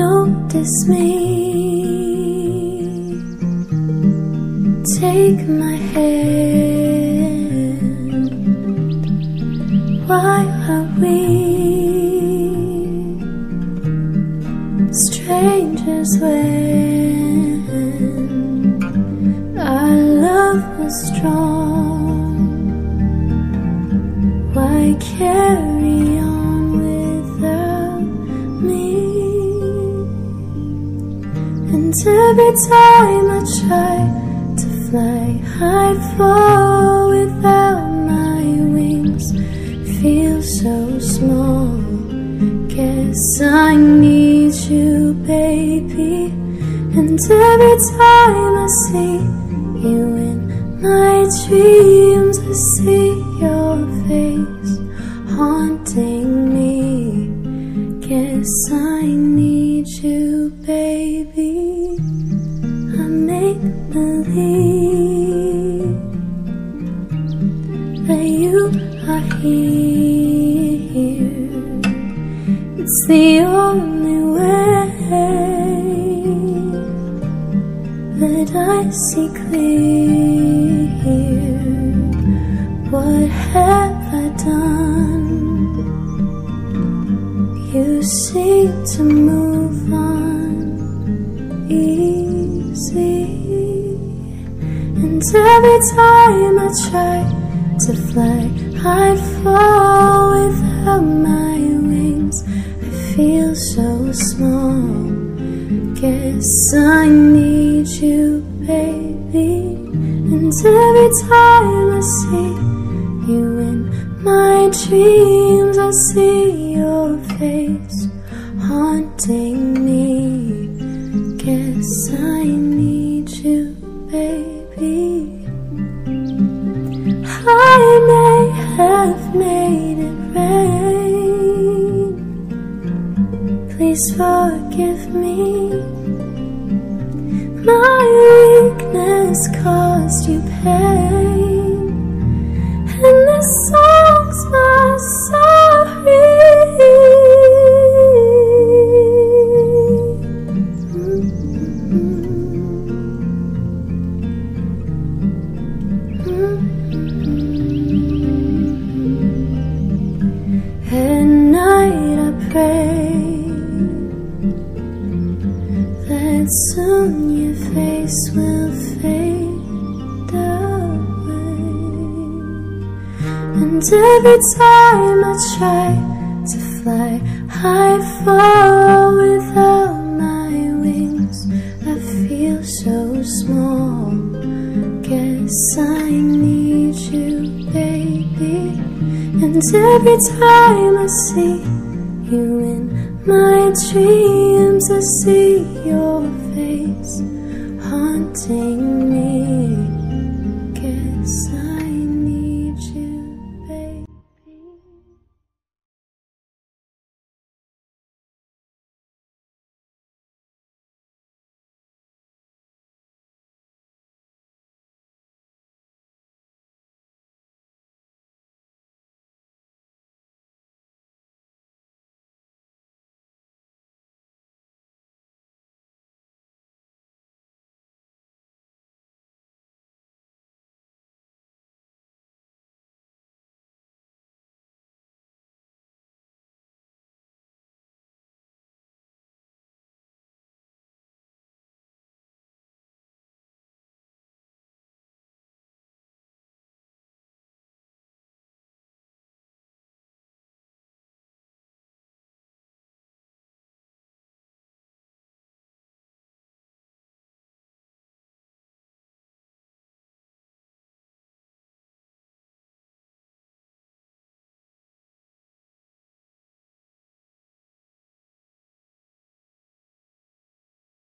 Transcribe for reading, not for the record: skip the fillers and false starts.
Notice me, take my hand. Why are we strangers when our love was strong? Why carry on without me? And every time I try to fly, I fall without my wings. Feel so small. Guess I need you, baby. And every time I see you in my dreams, I see your face haunting me. Guess I need you, baby. I make believe that you are here. It's the only way that I see clear. What have I done? You seem to move on easy. And every time I try to fly, I fall without my wings. I feel so small. Guess I need you, baby. And every time I see you in my dreams, I see your face haunting me. Guess I need you, baby. I may have made it rain. Please forgive me. My weakness caused you pain, and this song's my sorry. At night I pray that soon your face will fade away. And every time I try to fly, I fall without my wings. I feel so small. Guess I need you, baby. And every time I see you in my dreams, I see your face haunting me.